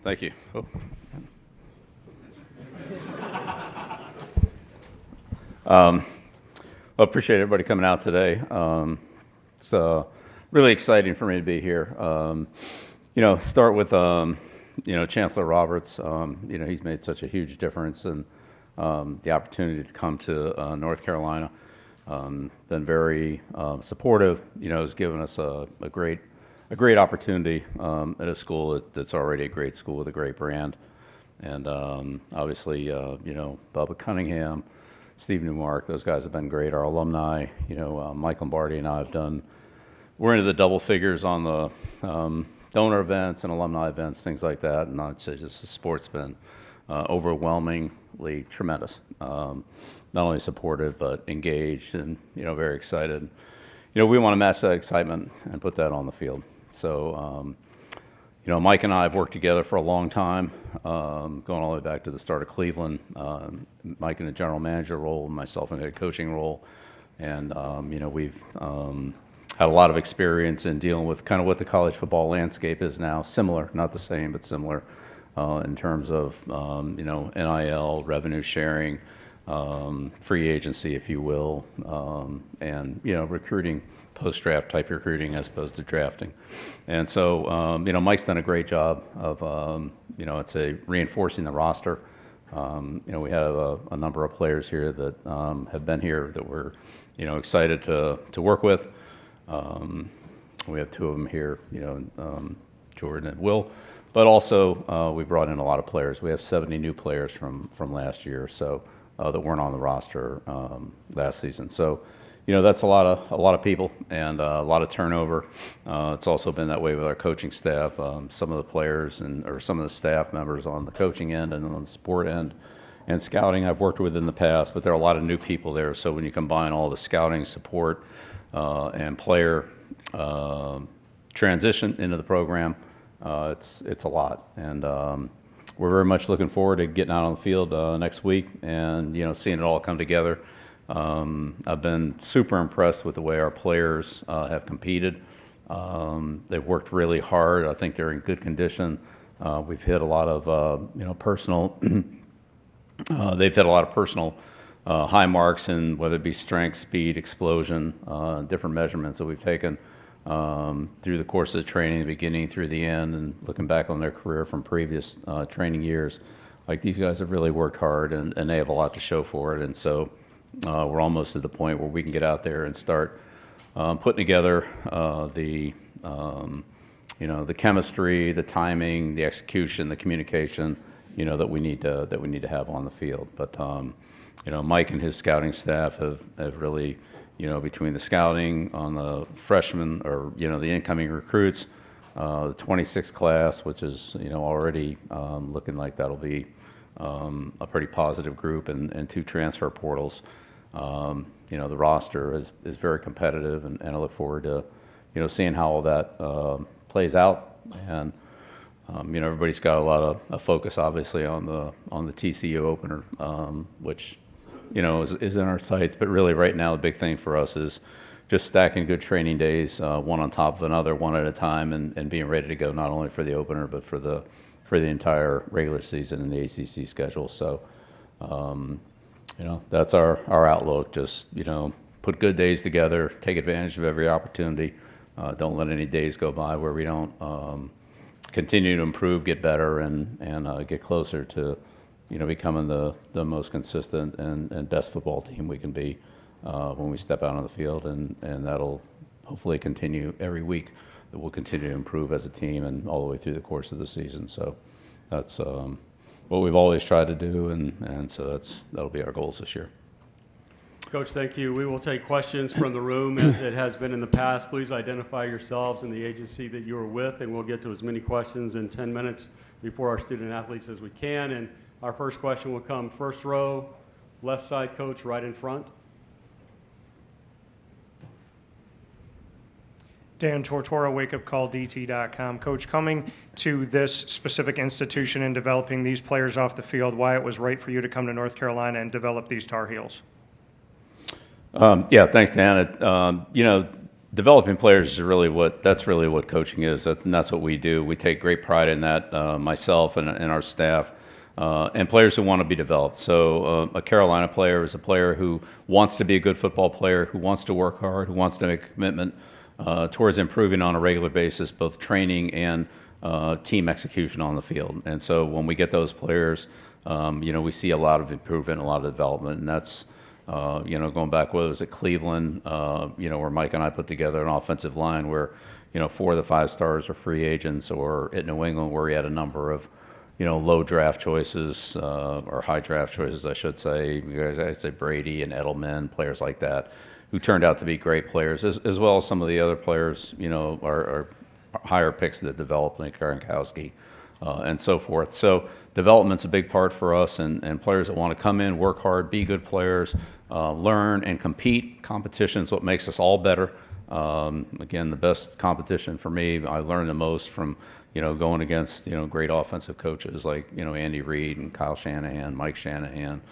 Thank you. Oh. Well, appreciate everybody coming out today. It's really exciting for me to be here. Start with Chancellor Roberts. He's made such a huge difference, and the opportunity to come to North Carolina. Been very supportive. Has given us a great opportunity at a school that's already a great school with a great brand, and obviously Bubba Cunningham, Steve Newmark, those guys have been great. Our alumni, Mike Lombardi and I we're into the double figures on the donor events and alumni events, things like that. And I'd say just the sport's been overwhelmingly tremendous. Not only supportive, but engaged and, very excited. We want to match that excitement and put that on the field. So, Mike and I have worked together for a long time, going all the way back to the start of Cleveland. Mike in the general manager role, myself in a coaching role. And, we've had a lot of experience in dealing with kind of what the college football landscape is now. Similar, not the same, but similar in terms of, NIL, revenue sharing, free agency, if you will, and, recruiting, post-draft type recruiting as opposed to drafting. And so, Mike's done a great job of, reinforcing the roster. We have a number of players here that have been here that we're, excited to work with. We have two of them here, Jordan and Will. But also, we brought in a lot of players. We have 70 new players from last year or so that weren't on the roster last season. So, that's a lot of people and a lot of turnover. It's also been that way with our coaching staff. Some of the players or some of the staff members on the coaching end and on the sport end and scouting I've worked with in the past, but there are a lot of new people there. So when you combine all the scouting support and player transition into the program, it's a lot. And we're very much looking forward to getting out on the field next week and, seeing it all come together. I've been super impressed with the way our players have competed. They've worked really hard. I think they're in good condition. We've hit a lot of, personal, they've hit a lot of personal high marks in whether it be strength, speed, explosion, different measurements that we've taken through the course of the training, the beginning through the end, and looking back on their career from previous training years. Like, these guys have really worked hard, and they have a lot to show for it. And so we're almost at the point where we can get out there and start putting together the chemistry, the timing, the execution, the communication, that we need to have on the field. But Mike and his scouting staff have really, between the scouting on the freshmen or the incoming recruits, the 26th class, which is already looking like that'll be a pretty positive group, and two transfer portals. The roster is very competitive, and I look forward to seeing how all that plays out. And everybody's got a lot of focus, obviously, on the TCU opener, which is in our sights. But really, right now, the big thing for us is just stacking good training days, one on top of another, one at a time, and being ready to go not only for the opener but for the entire regular season and the ACC schedule. So, that's our outlook. Just put good days together, take advantage of every opportunity. Don't let any days go by where we don't continue to improve, get better, and get closer to becoming the most consistent and best football team we can be when we step out on the field, and that'll hopefully continue every week. That we'll continue to improve as a team and all the way through the course of the season. So that's what we've always tried to do, and so that'll be our goals this year. Coach, thank you. We will take questions from the room as it has been in the past. Please identify yourselves and the agency that you are with, and we'll get to as many questions in 10 minutes before our student athletes as we can. And our first question will come first row, left side, coach, right in front. Dan Tortora, wakeupcalldt.com. Coach, coming to this specific institution and developing these players off the field, why it was right for you to come to North Carolina and develop these Tar Heels? Yeah, thanks, Dan. developing players is really what coaching is. And that's what we do. We take great pride in that, myself and our staff, and players who want to be developed. So a Carolina player is a player who wants to be a good football player, who wants to work hard, who wants to make a commitment towards improving on a regular basis, both training and team execution on the field. And so when we get those players, we see a lot of improvement, a lot of development, and that's going back, what was it, Cleveland, where Mike and I put together an offensive line where, 4 of the 5 stars are free agents, or at New England where we had a number of, low draft choices, or high draft choices, I should say. I'd say Brady and Edelman, players like that, who turned out to be great players, as well as some of the other players, are higher picks that developed, like Gronkowski, and so forth. So development's a big part for us, and players that want to come in, work hard, be good players, learn and compete. Competition's what makes us all better. Again, the best competition for me, I learned the most from, going against, great offensive coaches like, Andy Reid and Kyle Shanahan, Mike Shanahan,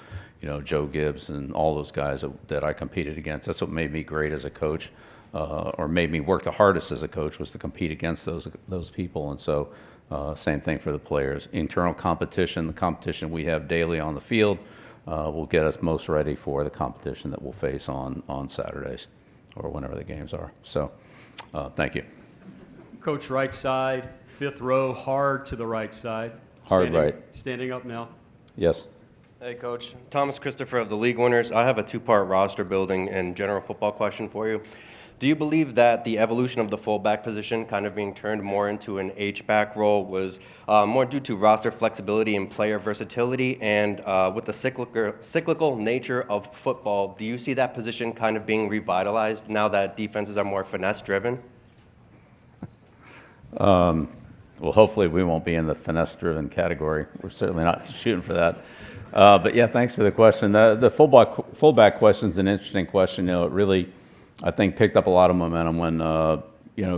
Joe Gibbs, and all those guys that I competed against. That's what made me great as a coach, or made me work the hardest as a coach, was to compete against those people. And so same thing for the players. Internal competition, the competition we have daily on the field, will get us most ready for the competition that we'll face on Saturdays or whenever the games are. So thank you. Coach, right side, 5th row, hard to the right side. Hard right. Standing up now. Yes. Hey, Coach. Thomas Christopher of the League Winners. I have a 2-part roster building and general football question for you. Do you believe that the evolution of the fullback position, kind of being turned more into an H-back role, was more due to roster flexibility and player versatility? And with the cyclical nature of football, do you see that position kind of being revitalized now that defenses are more finesse-driven? Well, hopefully we won't be in the finesse-driven category. We're certainly not shooting for that. But yeah, thanks for the question. The fullback question is an interesting question. It really, I think, picked up a lot of momentum when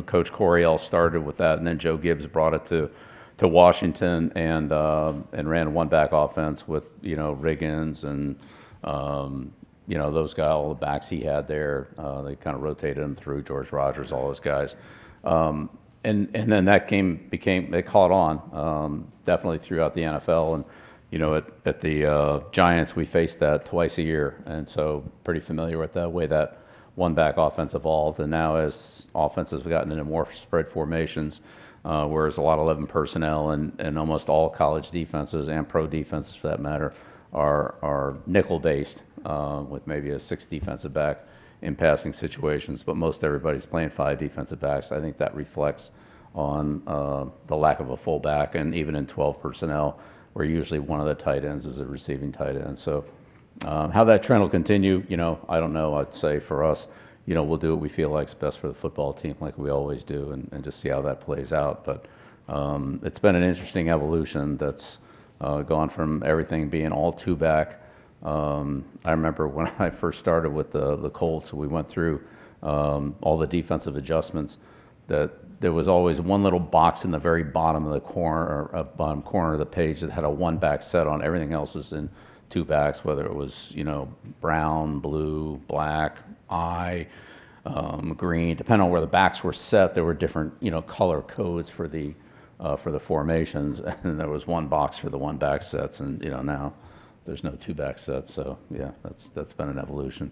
Coach Coryell started with that, and then Joe Gibbs brought it to Washington and ran a one-back offense with Riggins and those guys, all the backs he had there. They kind of rotated him through, George Rogers, all those guys. And then that game they caught on definitely throughout the NFL. And at the Giants, we faced that twice a year, and so pretty familiar with the way that one-back offense evolved. And now as offenses have gotten into more spread formations, whereas a lot of 11 personnel and almost all college defenses and pro defenses for that matter are nickel-based, with maybe a 6th defensive back in passing situations, but most everybody's playing 5 defensive backs. I think that reflects on the lack of a fullback, and even in 12 personnel, where usually one of the tight ends is a receiving tight end. So how that trend will continue, I don't know. I'd say for us, we'll do what we feel like is best for the football team, like we always do, and just see how that plays out. But it's been an interesting evolution that's gone from everything being all 2-back. I remember when I first started with the Colts, we went through all the defensive adjustments, that there was always one little box in the very bottom of the corner, or bottom corner of the page, that had a 1-back set on. Everything else was in 2 backs, whether it was brown, blue, black, green, depending on where the backs were set. There were different color codes for the formations, and there was one box for the 1-back sets, and now there's no 2-back sets. So yeah, that's been an evolution.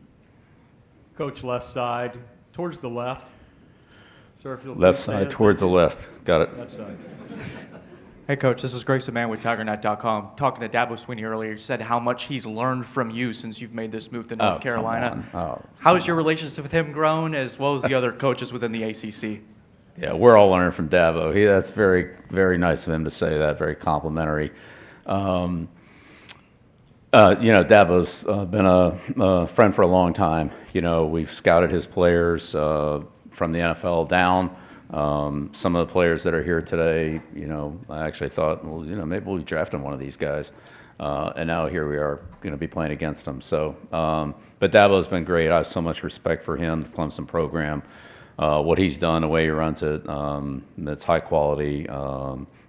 Coach, left side, towards the left. Sir, if you'll Left please side stand. towards the left. Got it. Left side. Hey, Coach, this is Grayson Mann with TigerNet.com. Talking to Dabo Swinney earlier, he said how much he's learned from you since you've made this move to North Carolina. How has your relationship with him grown, as well as the other coaches within the ACC? Yeah, we're all learning from Dabo. That's very, very nice of him to say that, very complimentary. Dabo's been a friend for a long time. We've scouted his players from the NFL down. Some of the players that are here today, I actually thought, maybe we'll draft him one of these guys. And now here we are going to be playing against him. So, but Dabo's been great. I have so much respect for him, the Clemson program, what he's done, the way he runs it. It's high quality.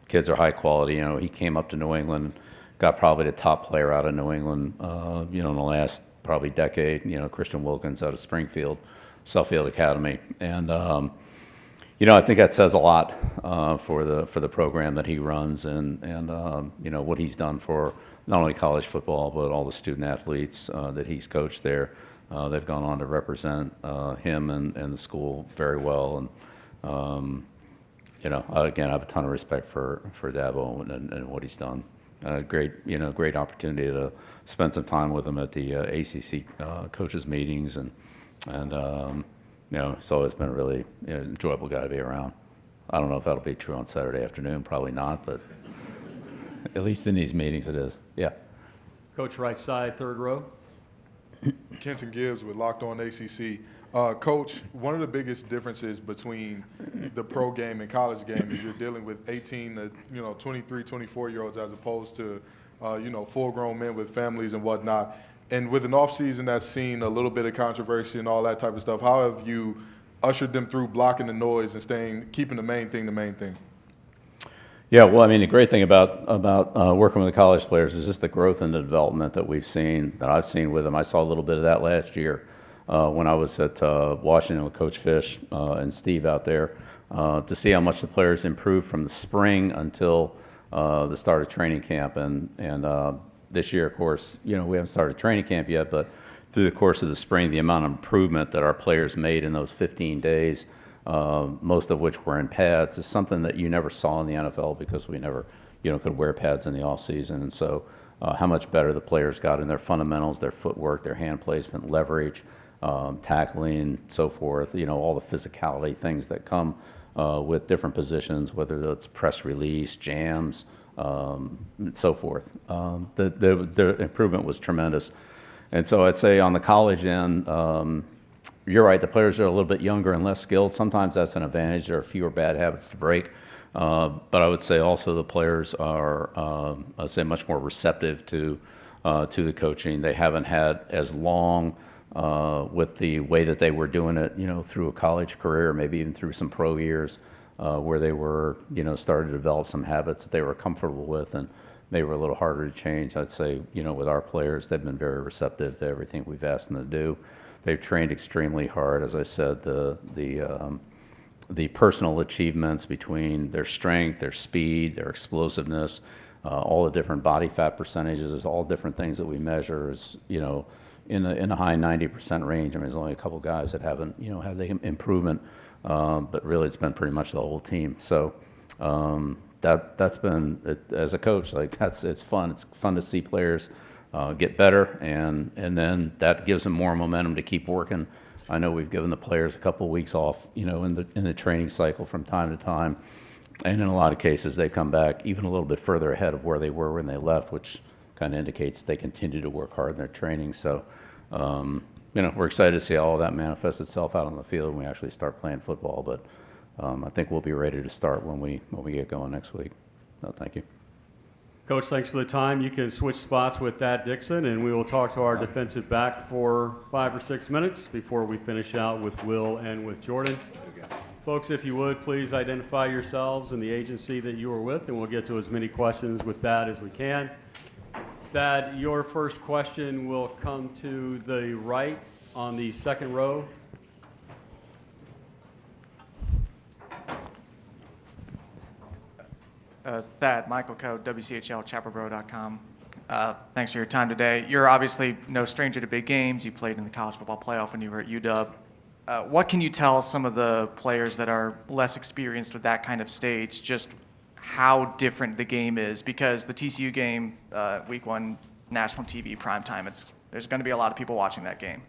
Kids are high quality. He came up to New England, got probably the top player out of New England, in the last probably decade, Christian Wilkins out of Springfield. Suffield Academy. And, I think that says a lot for the program that he runs and what he's done for not only college football, but all the student athletes that he's coached there. They've gone on to represent him and the school very well. And, again, I have a ton of respect for Dabo and what he's done. Great opportunity to spend some time with him at the ACC coaches meetings, and it's always been a really enjoyable guy to be around. I don't know if that'll be true on Saturday afternoon, probably not, but at least in these meetings it is. Yeah. Coach, right side, third row. Kenton Gibbs with Locked On ACC. Coach, one of the biggest differences between the pro game and college game is you're dealing with 18 to 23, 24-year-olds as opposed to full-grown men with families and whatnot. And with an offseason that's seen a little bit of controversy and all that type of stuff, how have you ushered them through blocking the noise and keeping the main thing the main thing? Yeah, well, I mean, the great thing about working with the college players is just the growth and the development that I've seen with them. I saw a little bit of that last year when I was at Washington with Coach Fish and Steve out there to see how much the players improved from the spring until the start of training camp. And this year, of course, we haven't started training camp yet, but through the course of the spring, the amount of improvement that our players made in those 15 days, most of which were in pads, is something that you never saw in the NFL because we never, could wear pads in the off season. And so how much better the players got in their fundamentals, their footwork, their hand placement, leverage, tackling, so forth, all the physicality things that come with different positions, whether that's press release, jams, and so forth. The improvement was tremendous. And so I'd say on the college end, you're right, the players are a little bit younger and less skilled. Sometimes that's an advantage. There are fewer bad habits to break. But I would say also the players are, I'd say, much more receptive to the coaching. They haven't had as long with the way that they were doing it, through a college career, maybe even through some pro years, where they were, started to develop some habits that they were comfortable with, and they were a little harder to change. I'd say, with our players, they've been very receptive to everything we've asked them to do. They've trained extremely hard. As I said, the personal achievements between their strength, their speed, their explosiveness, all the different body fat percentages, all different things that we measure is, in the high 90% range. I mean, there's only a couple guys that haven't, had the improvement, but really it's been pretty much the whole team. So that's been, as a coach, it's fun. It's fun to see players get better, and then that gives them more momentum to keep working. I know we've given the players a couple of weeks off, in the training cycle from time to time, and in a lot of cases they come back even a little bit further ahead of where they were when they left, which kind of indicates they continue to work hard in their training. So, we're excited to see all of that manifest itself out on the field when we actually start playing football. But I think we'll be ready to start when we get going next week. No, thank you. Coach, thanks for the time. You can switch spots with Thad Dixon, and we will talk to our defensive back for 5 or 6 minutes before we finish out with Will and with Jordan. Folks, if you would, please identify yourselves and the agency that you are with, and we'll get to as many questions with Thad as we can. Thad, your first question will come to the right on the second row. Thad, Michael Coe, WCHL, chapelboro.com. Thanks for your time today. You're obviously no stranger to big games. You played in the college football playoff when you were at UW. What can you tell some of the players that are less experienced with that kind of stage, just how different the game is? Because the TCU game, week 1, national TV, primetime, there's going to be a lot of people watching that game.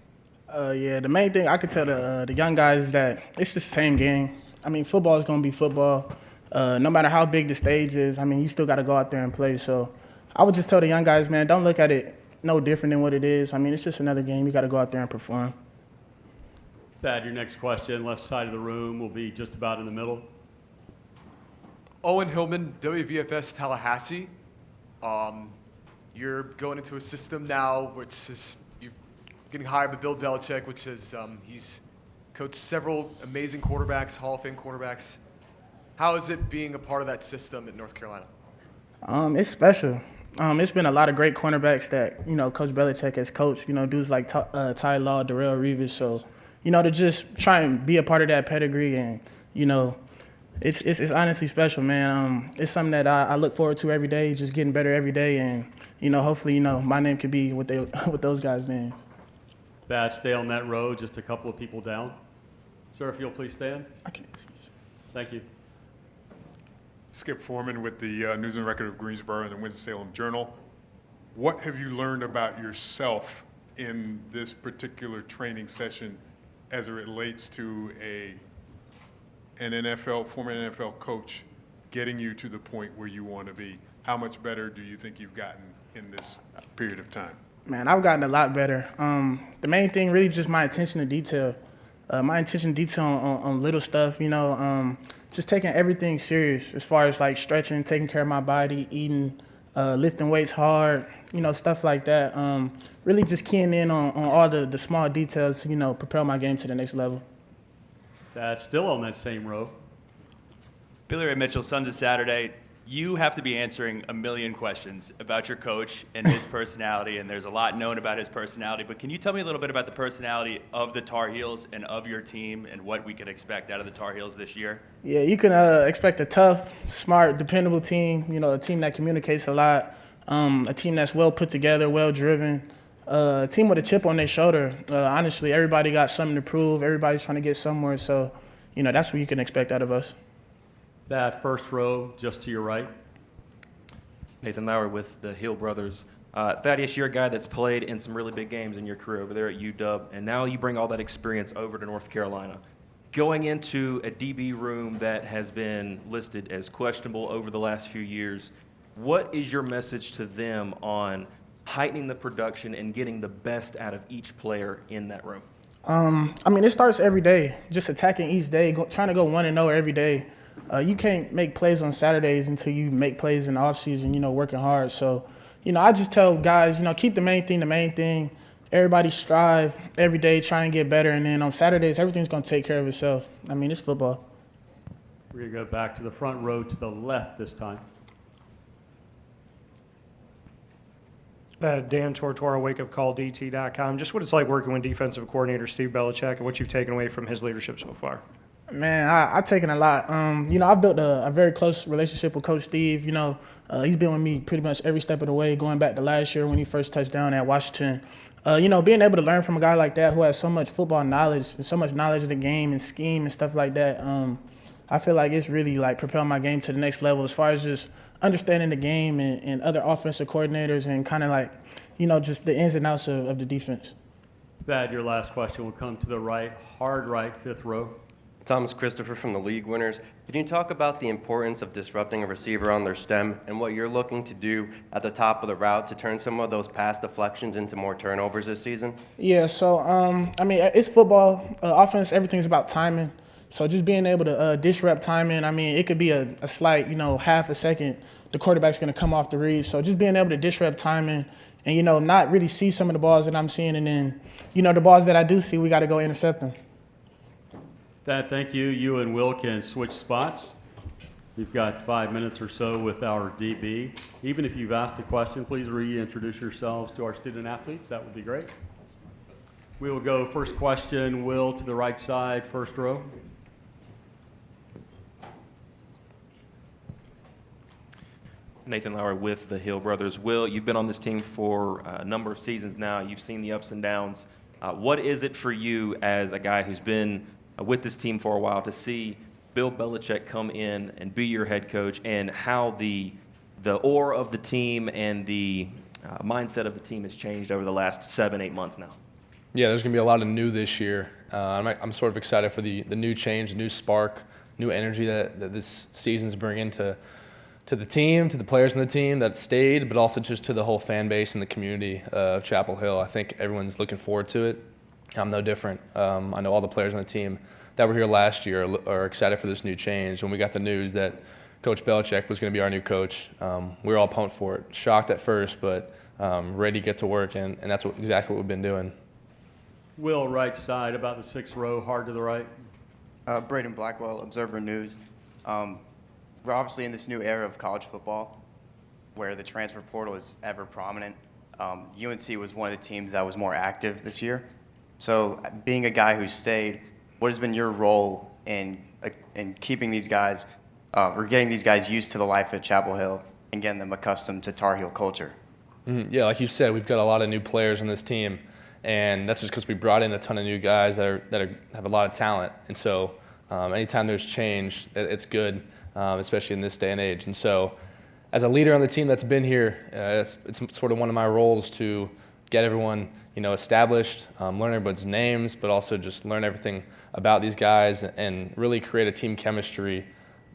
Yeah, the main thing I could tell the young guys is that it's just the same game. I mean, football is going to be football. No matter how big the stage is, I mean, you still got to go out there and play. So I would just tell the young guys, man, don't look at it no different than what it is. I mean, it's just another game. You got to go out there and perform. Thad, your next question, left side of the room, will be just about in the middle. Owen Hillman, WVFS Tallahassee. You're going into a system now which is you're getting hired by Bill Belichick, which is he's coached several amazing quarterbacks, Hall of Fame quarterbacks. How is it being a part of that system at North Carolina? It's special. It's been a lot of great cornerbacks that, Coach Belichick has coached, dudes like Ty Law, Darrell Reeves. So, to just try and be a part of that pedigree. And, it's honestly special, man. It's something that I look forward to every day, just getting better every day. And, hopefully, my name could be with those guys' names. Thad, stay on that row, just a couple of people down. Sir, if you'll please stand. Okay. Thank you. Skip Foreman with the News and Record of Greensboro and the Winston-Salem Journal. What have you learned about yourself in this particular training session as it relates to an former NFL coach getting you to the point where you want to be? How much better do you think you've gotten in this period of time? Man, I've gotten a lot better. The main thing really just my attention to detail. My attention to detail on little stuff, just taking everything serious as far as like stretching, taking care of my body, eating, lifting weights hard, stuff like that. Really just keying in on all the small details to, propel my game to the next level. That's still on that same row. Billy Ray Mitchell, Sons of Saturday. You have to be answering a million questions about your coach and his personality, and there's a lot known about his personality. But can you tell me a little bit about the personality of the Tar Heels and of your team and what we can expect out of the Tar Heels this year? Yeah, you can expect a tough, smart, dependable team, a team that communicates a lot, a team that's well put together, well driven, a team with a chip on their shoulder. Honestly, everybody got something to prove. Everybody's trying to get somewhere. So, that's what you can expect out of us. That first row, just to your right. Nathan Lauer with the Hill Brothers. Thaddeus, you're a guy that's played in some really big games in your career over there at UW, and now you bring all that experience over to North Carolina. Going into a DB room that has been listed as questionable over the last few years, what is your message to them on heightening the production and getting the best out of each player in that room? It starts every day, just attacking each day, trying to go 1-0 every day. You can't make plays on Saturdays until you make plays in the offseason, working hard. So, I just tell guys, keep the main thing the main thing. Everybody strive every day, try and get better. And then on Saturdays, everything's going to take care of itself. It's football. We're going to go back to the front row to the left this time. Dan Tortora, wakeupcalldt.com. Just what it's like working with defensive coordinator Steve Belichick and what you've taken away from his leadership so far. Man, I've taken a lot. I've built a very close relationship with Coach Steve. He's been with me pretty much every step of the way, going back to last year when he first touched down at Washington. Being able to learn from a guy like that who has so much football knowledge and so much knowledge of the game and scheme and stuff like that, I feel like it's really like propelling my game to the next level as far as just understanding the game and other offensive coordinators and kind of like, just the ins and outs of the defense. Thad, your last question will come to the right, hard right, fifth row. Thomas Christopher from the League Winners. Can you talk about the importance of disrupting a receiver on their stem and what you're looking to do at the top of the route to turn some of those pass deflections into more turnovers this season? Yeah, so, it's football. Offense, everything's about timing. So just being able to disrupt timing, it could be a slight, half a second, the quarterback's going to come off the read. So just being able to disrupt timing and, not really see some of the balls that I'm seeing. And then, the balls that I do see, we got to go intercept them. Thad, thank you. You and Will can switch spots. We've got 5 minutes or so with our DB. Even if you've asked a question, please reintroduce yourselves to our student athletes. That would be great. We will go first question, Will, to the right side, first row. Nathan Lauer with the Hill Brothers. Will, you've been on this team for a number of seasons now. You've seen the ups and downs. What is it for you as a guy who's been with this team for a while to see Bill Belichick come in and be your head coach, and how the aura of the team and the mindset of the team has changed over the last 7-8 months now? Yeah, there's going to be a lot of new this year. I'm sort of excited for the new change, the new spark, new energy that this season's bringing to the team, to the players in the team that stayed, but also just to the whole fan base and the community of Chapel Hill. I think everyone's looking forward to it. I'm no different. I know all the players on the team that were here last year are excited for this new change. When we got the news that Coach Belichick was going to be our new coach, we were all pumped for it. Shocked at first, but ready to get to work, and that's exactly what we've been doing. Will, right side, about the sixth row, hard to the right. Braden Blackwell, Observer News. We're obviously in this new era of college football where the transfer portal is ever prominent. UNC was one of the teams that was more active this year. So being a guy who stayed, what has been your role in keeping these guys, or getting these guys used to the life at Chapel Hill and getting them accustomed to Tar Heel culture? Yeah, like you said, we've got a lot of new players on this team, and that's just because we brought in a ton of new guys that have a lot of talent. And so anytime there's change, it's good, especially in this day and age. And so as a leader on the team that's been here, it's sort of one of my roles to get everyone established, learn everyone's names, but also just learn everything about these guys and really create a team chemistry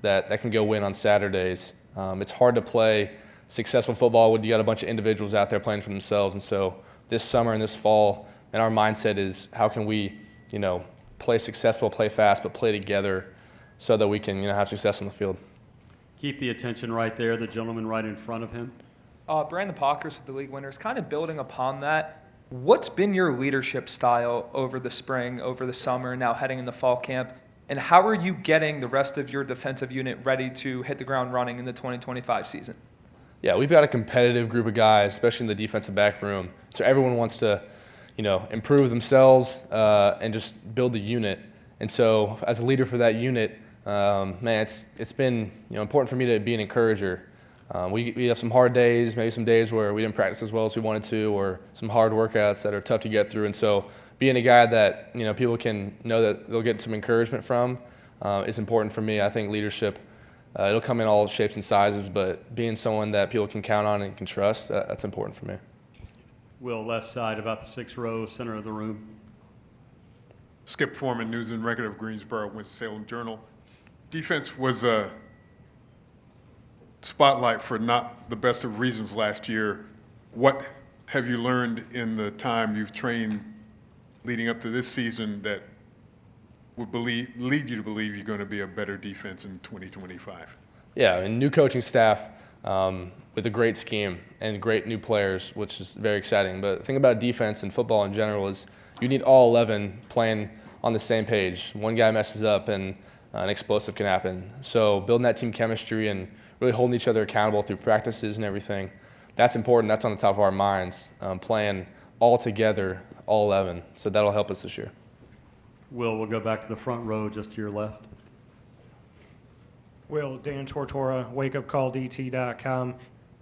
that can go win on Saturdays. It's hard to play successful football when you got a bunch of individuals out there playing for themselves. And so this summer and this fall, and our mindset is how can we, play successful, play fast, but play together so that we can, have success on the field. Keep the attention right there, the gentleman right in front of him. Brandon Pockers with the league winners, kind of building upon that, what's been your leadership style over the spring, over the summer, now heading in the fall camp, and how are you getting the rest of your defensive unit ready to hit the ground running in the 2025 season? Yeah, we've got a competitive group of guys, especially in the defensive back room. So everyone wants to, improve themselves and just build the unit. And so as a leader for that unit, it's been important for me to be an encourager. We have some hard days, maybe some days where we didn't practice as well as we wanted to, or some hard workouts that are tough to get through. And so being a guy that people can know that they'll get some encouragement from is important for me. I think leadership, it'll come in all shapes and sizes, but being someone that people can count on and can trust, that's important for me. Will, left side, about the 6th row, center of the room. Skip Foreman, News and Record of Greensboro, Winston-Salem Journal. Defense was a spotlight for not the best of reasons last year. What have you learned in the time you've trained leading up to this season that would lead you to believe you're going to be a better defense in 2025? Yeah, and new coaching staff with a great scheme and great new players, which is very exciting. But the thing about defense and football in general is you need all 11 playing on the same page. One guy messes up and an explosive can happen. So building that team chemistry and really holding each other accountable through practices and everything, that's important. That's on the top of our minds, playing all together, all 11. So that'll help us this year. Will, we'll go back to the front row just to your left. Will, Dan Tortora, wakeupcalldt.com.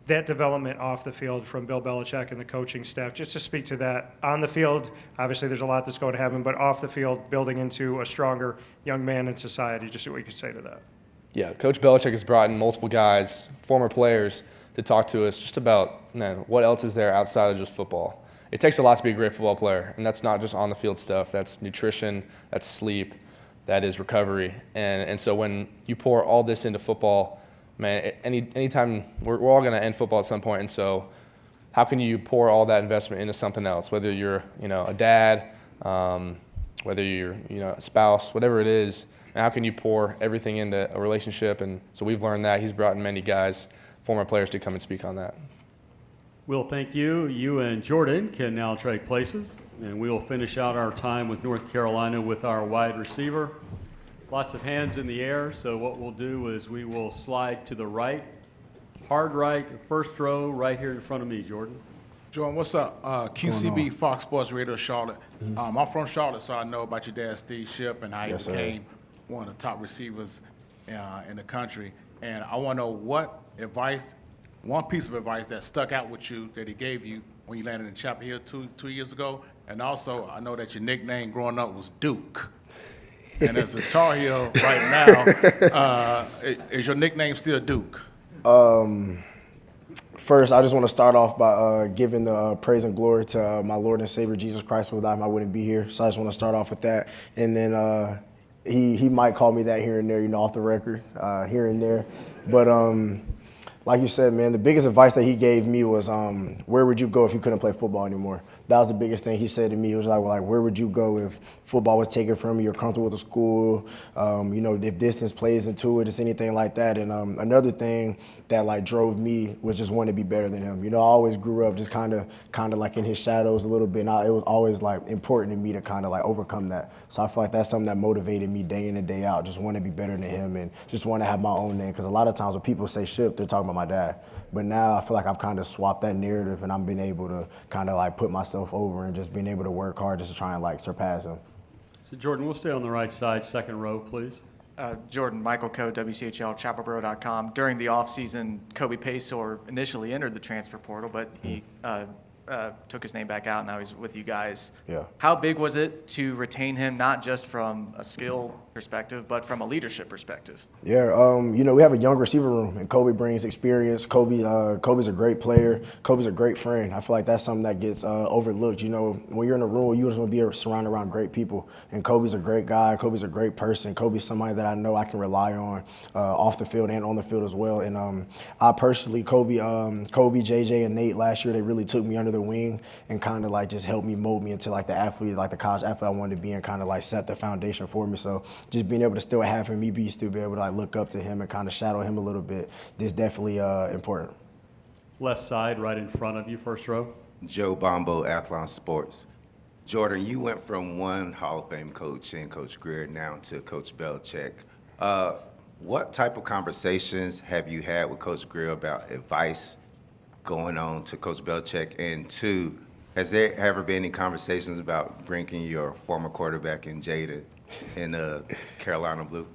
That development off the field from Bill Belichick and the coaching staff, just to speak to that. On the field, obviously there's a lot that's going to happen, but off the field, building into a stronger young man in society, just what you could say to that. Yeah, Coach Belichick has brought in multiple guys, former players, to talk to us just about what else is there outside of just football. It takes a lot to be a great football player, and that's not just on the field stuff. That's nutrition, that's sleep, that is recovery. And so when you pour all this into football, man, anytime we're all going to end football at some point, and so how can you pour all that investment into something else? Whether you're a dad, whether you're a spouse, whatever it is, how can you pour everything into a relationship? And so we've learned that. He's brought in many guys, former players, to come and speak on that. Will, thank you. You and Jordan can now trade places, and we will finish out our time with North Carolina with our wide receiver. Lots of hands in the air, so what we'll do is we will slide to the right, hard right, first row, right here in front of me, Jordan. Jordan, what's up? QCB, Fox Sports Radio, Charlotte. I'm from Charlotte, so I know about your dad, Steve Shipp, and how he became one of the top receivers in the country. And I want to know what advice, one piece of advice that stuck out with you that he gave you when you landed in Chapel Hill two years ago. And also, I know that your nickname growing up was Duke. And as a Tar Heel right now, is your nickname still Duke? First, I just want to start off by giving the praise and glory to my Lord and Savior Jesus Christ. Without him, I wouldn't be here. So I just want to start off with that. And then he might call me that here and there, off the record, here and there. But like you said, man, the biggest advice that he gave me was, where would you go if you couldn't play football anymore? That was the biggest thing he said to me. It was like, where would you go if football was taken from you? You're comfortable with the school. If distance plays into it, it's anything like that. And another thing that drove me was just wanting to be better than him. I always grew up just kind of like in his shadows a little bit. And it was always important to me to kind of overcome that. So I feel like that's something that motivated me day in and day out. Just want to be better than him and just want to have my own name. Because a lot of times when people say Shipp, they're talking about my dad. But now I feel like I've kind of swapped that narrative and I've been able to kind of put myself myself over and just being able to work hard just to try and like surpass him. So Jordan, we'll stay on the right side, second row, please. Jordan, Michael Coe, WCHL, chapelboro.com. During the offseason, Kobe Paysour initially entered the transfer portal, but he took his name back out. Now he's with you guys. Yeah. How big was it to retain him, not just from a skill perspective, but from a leadership perspective? Yeah, we have a young receiver room, and Kobe brings experience. Kobe's a great player. Kobe's a great friend. I feel like that's something that gets overlooked. When you're in a room, you just want to be surrounded around great people. And Kobe's a great guy. Kobe's a great person. Kobe's somebody that I know I can rely on off the field and on the field as well. And I personally, Kobe, JJ, and Nate last year, they really took me under their wing and kind of like just helped me mold me into like the athlete, like the college athlete I wanted to be, and kind of like set the foundation for me. So just being able to still have him, still be able to like look up to him and kind of shadow him a little bit, this is definitely important. Left side, right in front of you, first row. Joe Bombo, Athlon Sports. Jordan, you went from one Hall of Fame coach and Coach Greer now to Coach Belichick. What type of conversations have you had with Coach Greer about advice going on to Coach Belichick? And two, has there ever been any conversations about bringing your former quarterback in Jada in Carolina Blue?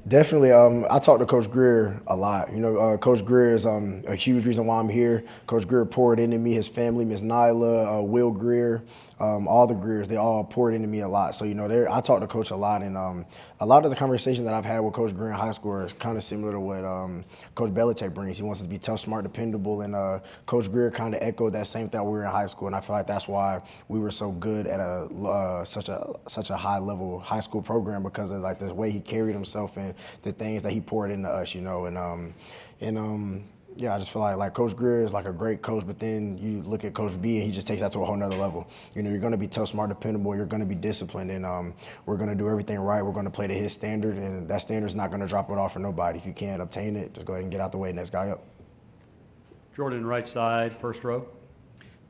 Definitely. I talk to Coach Greer a lot. Coach Greer is a huge reason why I'm here. Coach Greer poured into me, his family, Miss Nyla, Will Greer, all the Greers, they all poured into me a lot. So, I talk to Coach a lot, and a lot of the conversations that I've had with Coach Greer in high school is kind of similar to what Coach Belichick brings. He wants us to be tough, smart, dependable, and Coach Greer kind of echoed that same thing when we were in high school, and I feel like that's why we were so good at such a high level high school program, because of like the way he carried himself and the things that he poured into us, yeah, I just feel like Coach Greer is like a great coach, but then you look at Coach B and he just takes that to a whole nother level. You're going to be tough, smart, dependable. You're going to be disciplined, and we're going to do everything right. We're going to play to his standard, and that standard's not going to drop it off for nobody. If you can't obtain it, just go ahead and get out the way. Next guy up. Jordan, right side, first row.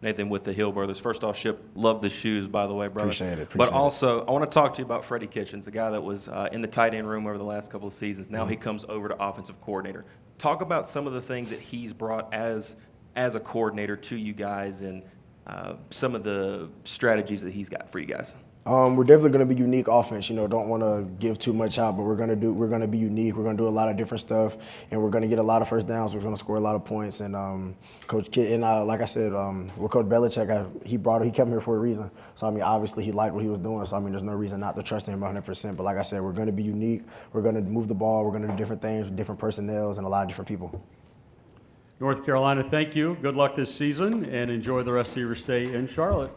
Nathan with the Hill Brothers. First off, Shipp, love the shoes, by the way, brother. Appreciate it. But also, I want to talk to you about Freddie Kitchens, the guy that was in the tight end room over the last couple of seasons. Now he comes over to offensive coordinator. Talk about some of the things that he's brought as a coordinator to you guys, and some of the strategies that he's got for you guys. We're definitely going to be unique offense. Don't want to give too much out, but we're going to be unique. We're going to do a lot of different stuff, and we're going to get a lot of first downs. We're going to score a lot of points. And Coach Kidd, and like I said, with Coach Belichick, he kept him here for a reason. So obviously he liked what he was doing. So there's no reason not to trust him 100%. But like I said, we're going to be unique. We're going to move the ball. We're going to do different things, different personnels, and a lot of different people. North Carolina, thank you. Good luck this season, and enjoy the rest of your stay in Charlotte.